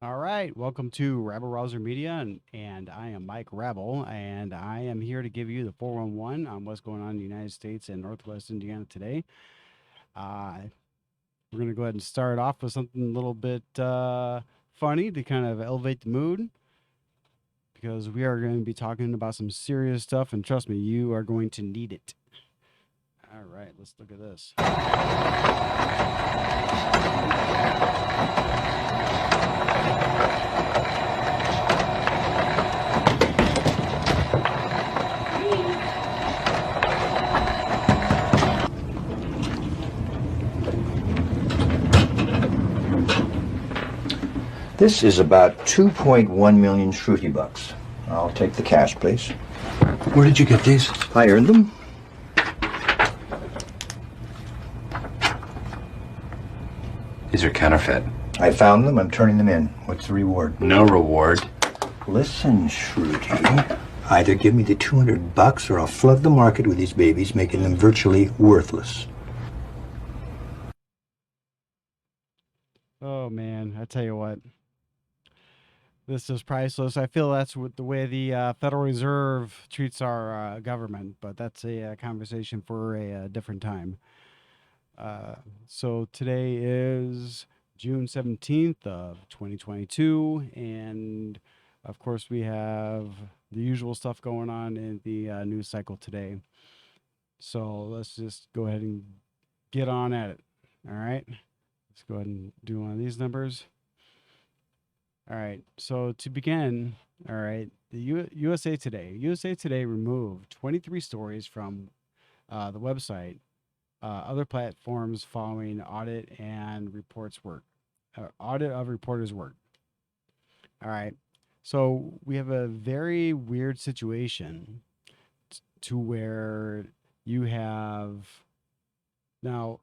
All right, welcome to Rabble Rouser Media, and I am Mike Rabble, and I am here to give you the 411 on what's going on in the United States and Northwest Indiana today. Uh, we're going to go ahead and start off with something a little bit funny to kind of elevate the mood because we are going to be talking about some serious stuff, and trust me, you are going to need it. All right, let's look at this. This is about 2.1 million Shruti bucks. I'll take the cash, please. Where did you get these? I earned them. These are counterfeit. I found them. I'm turning them in. What's the reward? No reward. Listen, Shruti. Either give me the 200 bucks or I'll flood the market with these babies, making them virtually worthless. Oh man, I tell you what. This is priceless. I feel that's what the way the Federal Reserve treats our government, but that's a conversation for a different time. So today is June 17th of 2022, and of course we have the usual stuff going on in the news cycle today. So let's just go ahead and get on at it. All right, let's go ahead and do one of these numbers. All right. So to begin, all right, the USA Today. USA Today removed 23 stories from the website, other platforms following audit of reporters' work. All right. So we have a very weird situation to where you have now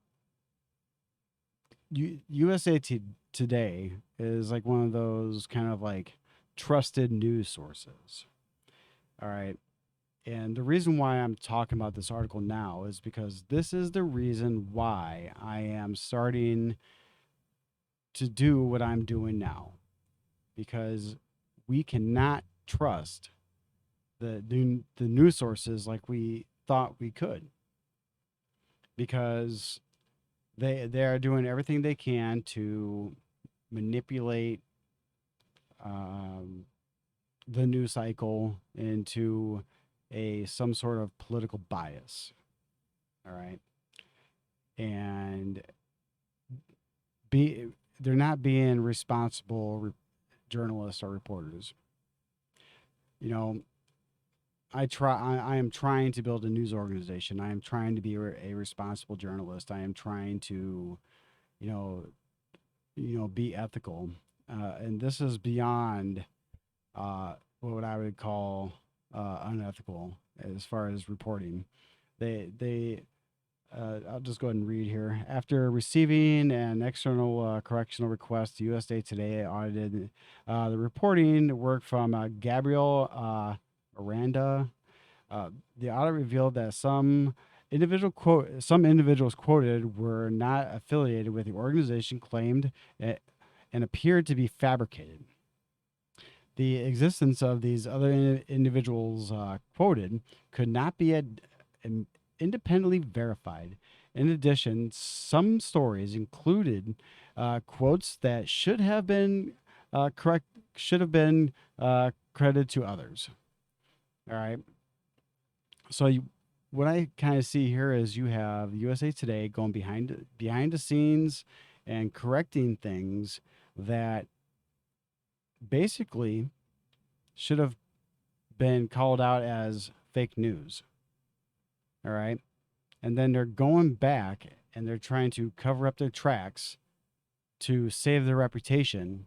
USA Today is like one of those kind of like trusted news sources. All right. And the reason why I'm talking about this article now is because this is the reason why I am starting to do what I'm doing now. Because we cannot trust the news sources like we thought we could. Because they are doing everything they can to manipulate the news cycle into some sort of political bias. All right, and be they're not being responsible journalists or reporters. You know, I am trying to build a news organization. I am trying to be a responsible journalist. I am trying to, you know, be ethical. And this is beyond what I would call unethical as far as reporting. They I'll just go ahead and read here. After receiving an external correctional request, USA Today audited the reporting work from Gabriel Aranda. The audit revealed that some individuals quoted were not affiliated with the organization claimed and appeared to be fabricated. The existence of these other individuals quoted could not be independently verified. In addition, some stories included quotes that should have been credited to others. All right. So what I kind of see here is you have USA Today going behind the scenes and correcting things that basically should have been called out as fake news. All right. And then they're going back and they're trying to cover up their tracks to save their reputation.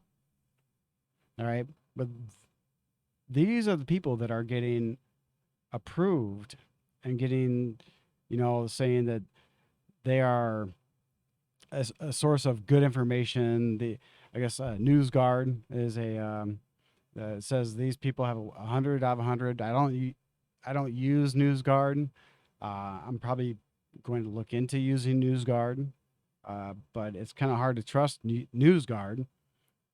All right. But these are the people that are getting approved and getting, saying that they are a source of good information. I guess, NewsGuard is it says these people have 100 out of 100. I don't use NewsGuard. I'm probably going to look into using NewsGuard, but it's kind of hard to trust NewsGuard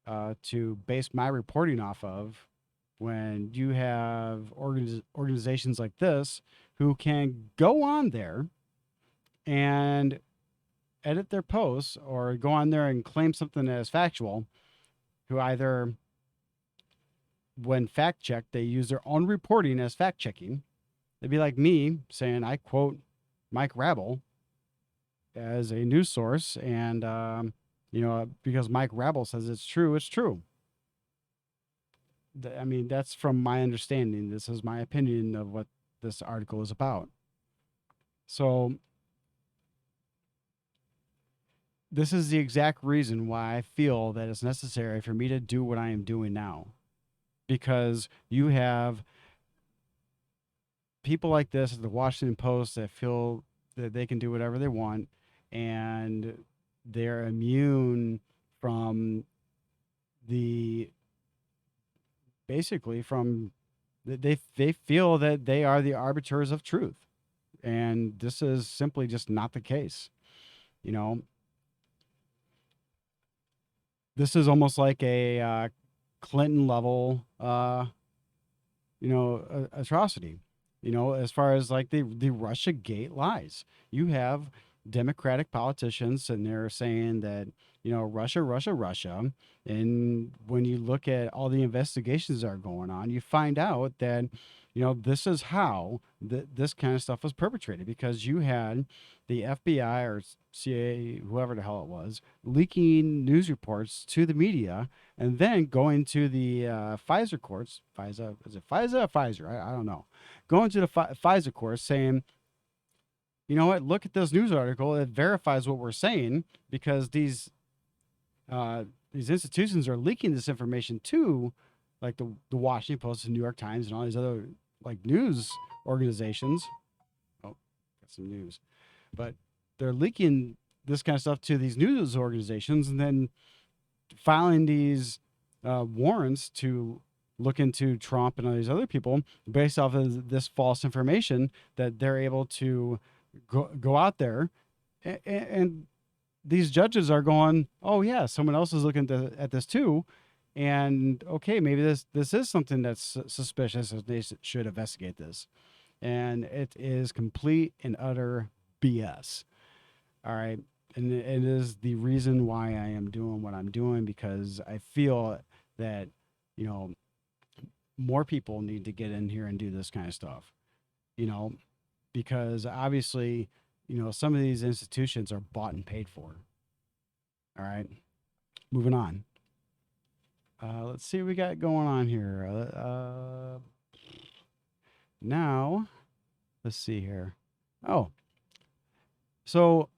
to base my reporting off of when you have organizations like this who can go on there and edit their posts or go on there and claim something as factual, who either, when fact checked, they use their own reporting as fact checking. It'd be like me saying I quote Mike Rabel as a news source, and because Mike Rabel says it's true, it's true. I mean, that's from my understanding. This is my opinion of what this article is about. So this is the exact reason why I feel that it's necessary for me to do what I am doing now, because you have people like this at the Washington Post that feel that they can do whatever they want, and they're immune from the basically from they feel that they are the arbiters of truth, and this is simply just not the case. You know, this is almost like a Clinton level, atrocity. As far as like the Russia Gate lies, you have Democratic politicians sitting there saying that Russia, Russia, Russia, and when you look at all the investigations that are going on, you find out that this is how this kind of stuff was perpetrated, because you had the FBI or CIA, whoever the hell it was, leaking news reports to the media, and then going to the Pfizer courts. Pfizer, is it Pfizer or Pfizer? I don't know. Going to the Pfizer courts saying, you know what? Look at this news article. It verifies what we're saying, because these institutions are leaking this information to, like the Washington Post, the New York Times, and all these other like news organizations. Oh, got some news, but they're leaking this kind of stuff to these news organizations, and then filing these warrants to look into Trump and all these other people based off of this false information that they're able to go out there, and these judges are going, oh yeah, someone else is looking at this too, and okay, maybe this is something that's suspicious, and they should investigate this, and it is complete and utter BS. All right, and it is the reason why I am doing what I'm doing, because I feel that more people need to get in here and do this kind of stuff. Because obviously, some of these institutions are bought and paid for. All right, moving on. Let's see what we got going on here. Now, let's see here. Oh, so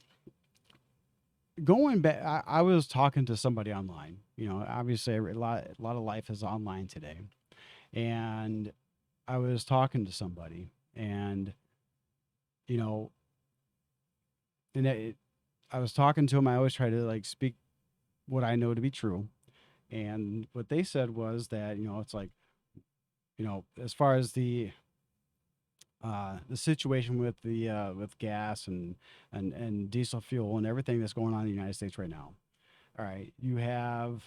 going back, I was talking to somebody online. Obviously, a lot of life is online today, and I was talking to somebody, and I was talking to him. I always try to like speak what I know to be true, and what they said was that it's like as far as the situation with the with gas and diesel fuel and everything that's going on in the United States right now. All right, you have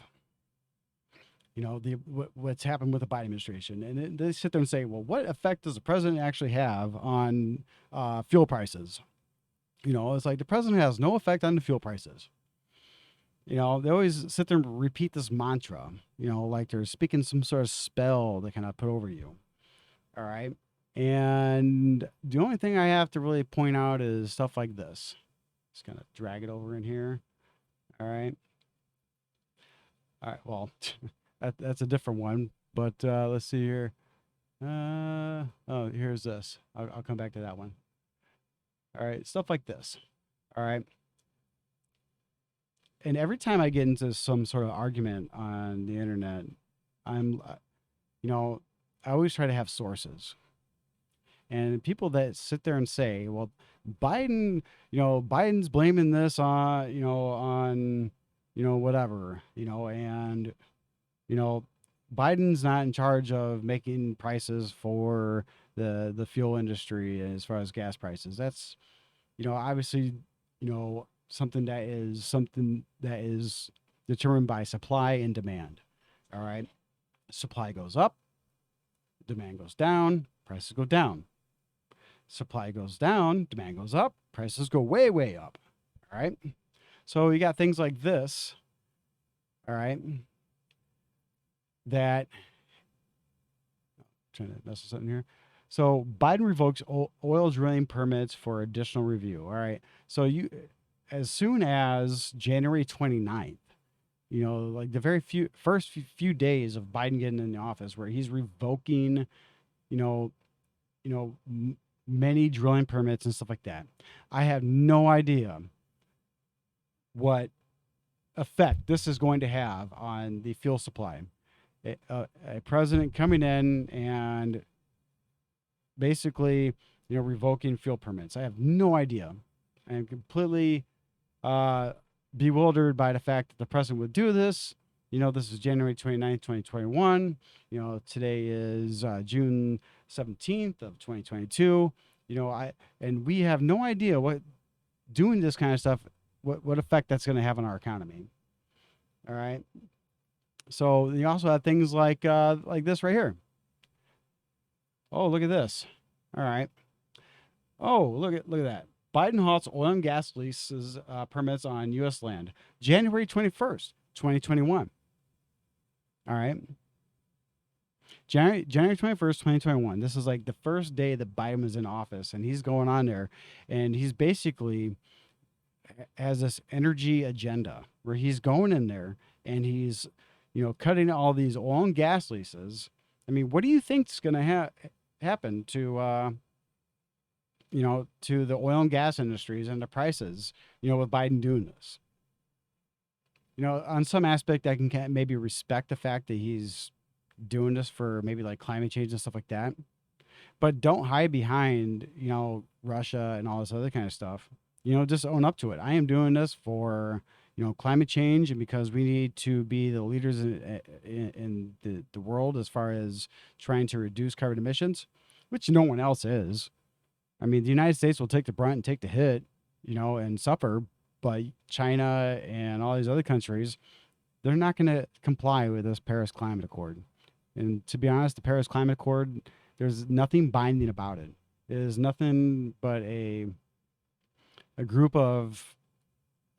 what's happened with the Biden administration, and they sit there and say, well, what effect does the president actually have on fuel prices? It's like the president has no effect on the fuel prices. They always sit there and repeat this mantra, like they're speaking some sort of spell they kind of put over you. All right. And the only thing I have to really point out is stuff like this. Just kind of drag it over in here. All right. All right. Well, that's a different one, but let's see here. Oh, here's this. I'll come back to that one. All right. Stuff like this. All right. And every time I get into some sort of argument on the internet, I'm, I always try to have sources. And people that sit there and say, well, Biden's blaming this on whatever, and, Biden's not in charge of making prices for the fuel industry as far as gas prices. That's, obviously, something that is determined by supply and demand. All right. Supply goes up, demand goes down, prices go down. Supply goes down, demand goes up, prices go way, way up. All right. So you got things like this. All right. That, trying to mess this up in here. So Biden revokes oil drilling permits for additional review. All right. So as soon as January 29th, like the very first few days of Biden getting in the office, where he's revoking, you know, many drilling permits and stuff like that. I have no idea what effect this is going to have on the fuel supply. A president coming in and basically, revoking fuel permits. I have no idea. I am completely bewildered by the fact that the president would do this. This is January 29th, 2021. Today is June 17th of 2022. And we have no idea what doing this kind of stuff, what effect that's going to have on our economy. All right. So you also have things like this right here. Oh, look at this. All right. Oh, look at that. Biden halts oil and gas leases permits on U.S. land. January 21st, 2021. All right. January 21st, 2021. This is like the first day that Biden was in office, and he's going on there, and he's basically has this energy agenda where he's going in there and he's, cutting all these oil and gas leases. I mean, what do you think is going to happen to, to the oil and gas industries and the prices, with Biden doing this? On some aspect, I can maybe respect the fact that he's doing this for maybe like climate change and stuff like that. But don't hide behind, Russia and all this other kind of stuff. Just own up to it. I am doing this for, climate change, and because we need to be the leaders in the world as far as trying to reduce carbon emissions, which no one else is. I mean, the United States will take the brunt and take the hit, and suffer, but China and all these other countries, they're not going to comply with this Paris Climate Accord. And to be honest, the Paris Climate Accord, there's nothing binding about it. It is nothing but a group of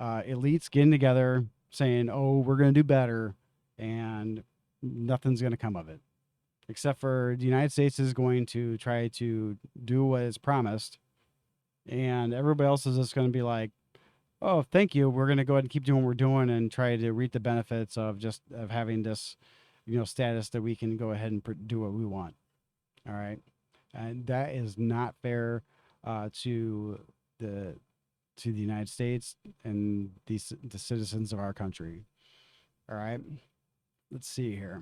elites getting together saying, oh, we're going to do better, and nothing's going to come of it. Except for the United States is going to try to do what is promised, and everybody else is just going to be like, oh, thank you. We're going to go ahead and keep doing what we're doing and try to reap the benefits of having this, status that we can go ahead and do what we want. All right. And that is not fair to the United States and the citizens of our country. All right. Let's see here.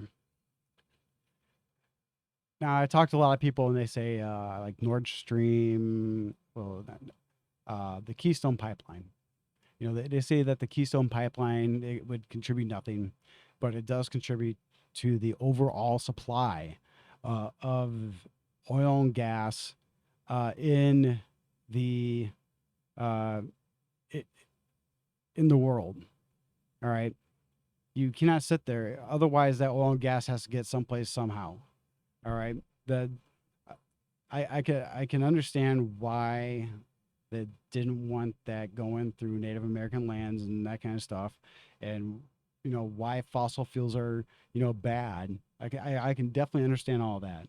Now, I talked to a lot of people, and they say like Nord Stream, the Keystone Pipeline. They say that the Keystone Pipeline, it would contribute nothing, but it does contribute to the overall supply of oil and gas in the world. All right. You cannot sit there. Otherwise, that oil and gas has to get someplace somehow. All right. I can understand why they didn't want that going through Native American lands and that kind of stuff, and why fossil fuels are bad. I can definitely understand all that,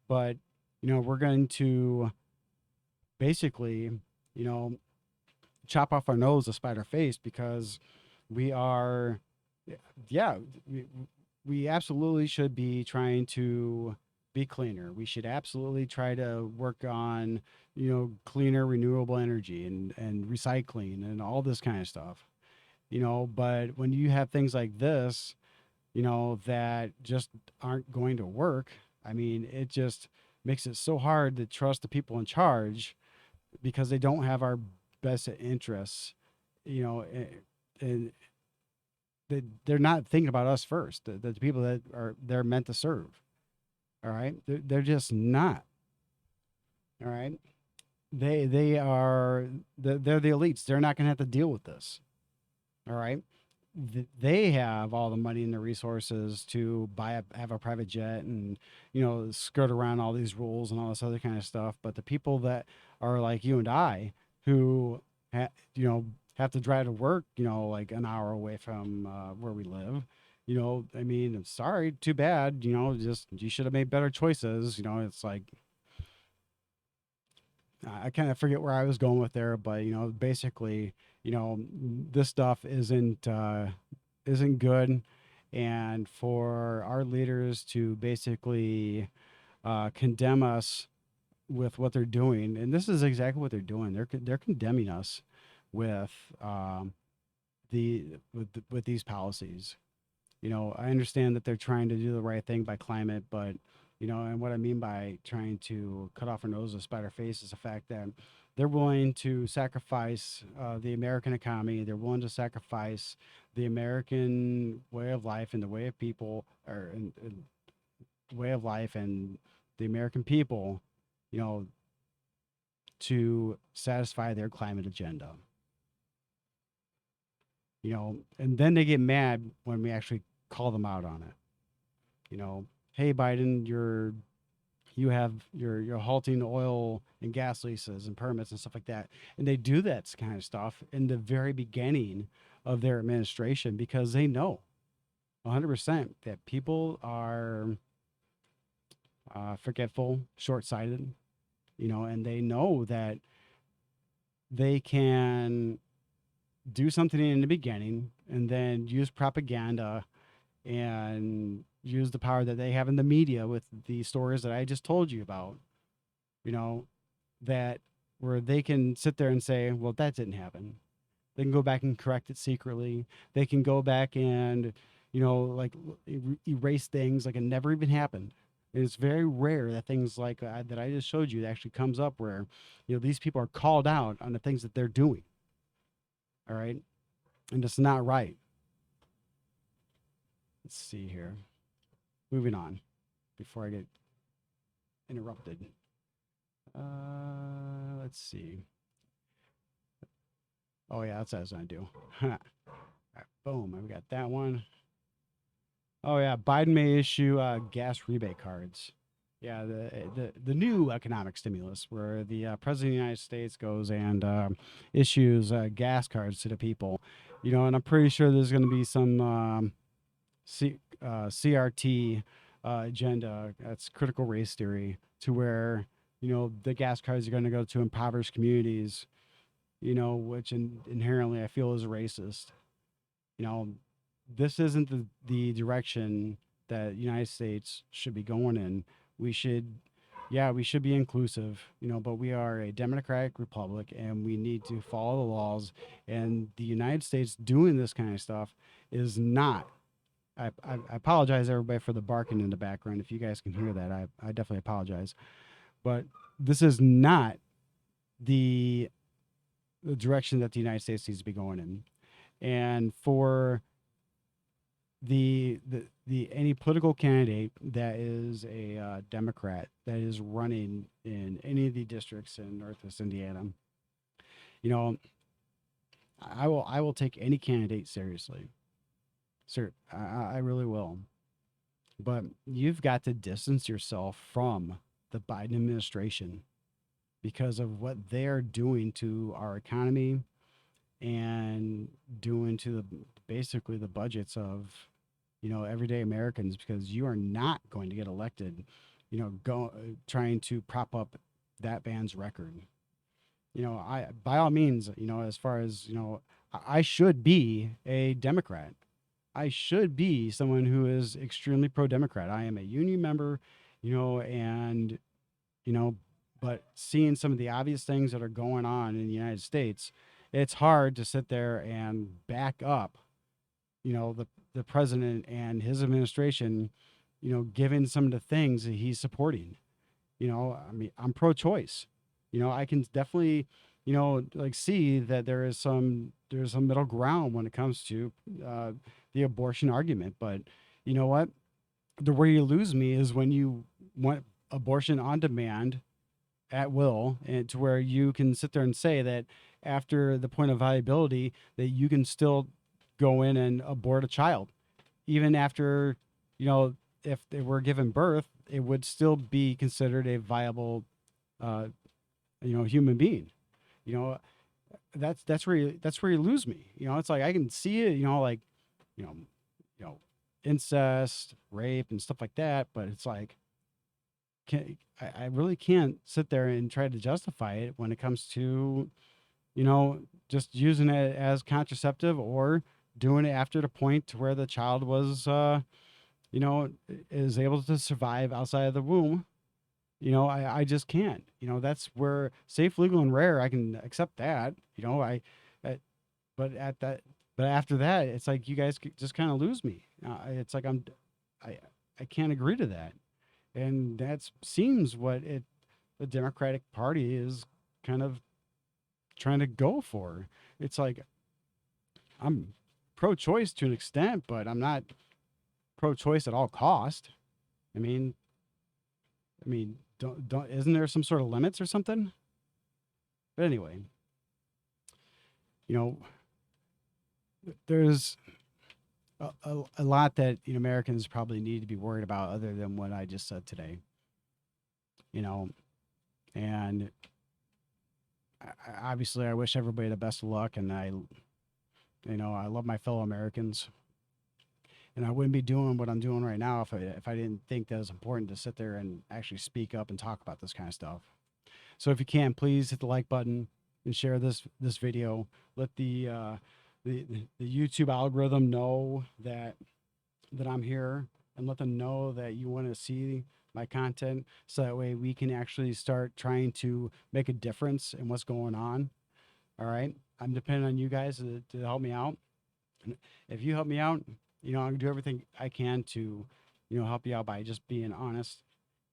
but we're going to basically chop off our nose to spite our face, because we are, we absolutely should be trying to be cleaner. We should absolutely try to work on, cleaner, renewable energy and recycling and all this kind of stuff, but when you have things like this, that just aren't going to work, I mean, it just makes it so hard to trust the people in charge, because they don't have our best interests, and they're not thinking about us first, the people that they're meant to serve. All right. They're just not. All right. They're the elites. They're not going to have to deal with this. All right. they have all the money and the resources to have a private jet and, skirt around all these rules and all this other kind of stuff. But the people that are like you and I, who, have to drive to work, like an hour away from where we live, I mean, I'm sorry, too bad, just you should have made better choices. It's like, I kind of forget where I was going with there, but basically, this stuff isn't good, and for our leaders to basically condemn us with what they're doing, and this is exactly what they're doing. They're condemning us with with these policies. I understand that they're trying to do the right thing by climate, but and what I mean by trying to cut off our nose to spite our face is the fact that they're willing to sacrifice the American economy. They're willing to sacrifice the American way of life and the way of people, or and way of life and the American people, to satisfy their climate agenda. And then they get mad when we actually call them out on it. Hey Biden, you're halting oil and gas leases and permits and stuff like that. And they do that kind of stuff in the very beginning of their administration because they know 100% that people are forgetful, short-sighted, and they know that they can do something in the beginning and then use propaganda and use the power that they have in the media with the stories that I just told you about, that where they can sit there and say, well, that didn't happen. They can go back and correct it secretly. They can go back and, like erase things like it never even happened. And it's very rare that things like that I just showed you actually comes up where, these people are called out on the things that they're doing. All right. And it's not right. Let's see here. Moving on before I get interrupted. Let's see. Oh, yeah, that's what I was going to do. All right, boom. We got that one. Oh, yeah. Biden may issue gas rebate cards. Yeah, the new economic stimulus where the president of the United States goes and issues gas cards to the people. And I'm pretty sure there's going to be some CRT agenda. That's critical race theory, to where the gas cards are going to go to impoverished communities, which inherently I feel is racist. This isn't the direction that the United States should be going in. We should be inclusive, but we are a democratic republic and we need to follow the laws. And the United States doing this kind of stuff is not. I apologize, everybody, for the barking in the background. If you guys can hear that, I definitely apologize. But this is not the direction that the United States needs to be going in. And for the any political candidate that is a Democrat that is running in any of the districts in Northwest Indiana, I will take any candidate seriously. Sir, I really will. But you've got to distance yourself from the Biden administration because of what they're doing to our economy and doing to basically the budgets of, everyday Americans, because you are not going to get elected, trying to prop up that man's record. I, by all means, as far as, I should be a Democrat. I should be someone who is extremely pro-Democrat. I am a union member, and, but seeing some of the obvious things that are going on in the United States, it's hard to sit there and back up, the president and his administration, given some of the things that he's supporting. I mean, I'm pro-choice. I can definitely, see that there's some middle ground when it comes to the abortion argument. But you know what? Where you lose me is when you want abortion on demand at will, and to where you can sit there and say that after the point of viability that you can still go in and abort a child, even after, you know, if they were given birth, it would still be considered a viable, uh, you know, human being. You know, that's where you lose me. You know, it's like I can see it. You know, like, you know, you know, incest, rape, and stuff like that. But it's like, I really can't sit there and try to justify it when it comes to, you know, just using it as contraceptive or doing it after the point to where the child was, you know, is able to survive outside of the womb. You know, I just can't. You know, that's where safe, legal, and rare. I can accept that. You know, I but at that, but after that, it's like you guys just kind of lose me. It's like I, I can't agree to that, and that seems what the Democratic Party is kind of trying to go for. It's like I'm pro-choice to an extent, but I'm not pro-choice at all cost. I mean, don't isn't there some sort of limits or something? But anyway, you know, there's a lot that, you know, Americans probably need to be worried about other than what I just said today. You know, and obviously I wish everybody the best of luck, and you know, I love my fellow Americans, and I wouldn't be doing what I'm doing right now if I didn't think that it was important to sit there and actually speak up and talk about this kind of stuff. So if you can, please hit the like button and share this video. Let the YouTube algorithm know that I'm here, and let them know that you want to see my content, so that way we can actually start trying to make a difference in what's going on. All right, I'm depending on you guys to help me out. And if you help me out, you know, I'm gonna do everything I can to, you know, help you out by just being honest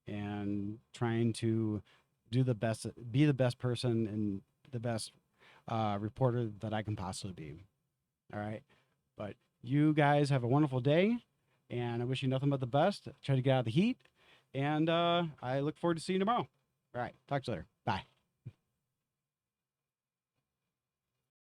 and trying to do the best, be the best person and the best reporter that I can possibly be. All right. But you guys have a wonderful day, and I wish you nothing but the best. Try to get out of the heat, and I look forward to seeing you tomorrow. All right. Talk to you later. Bye.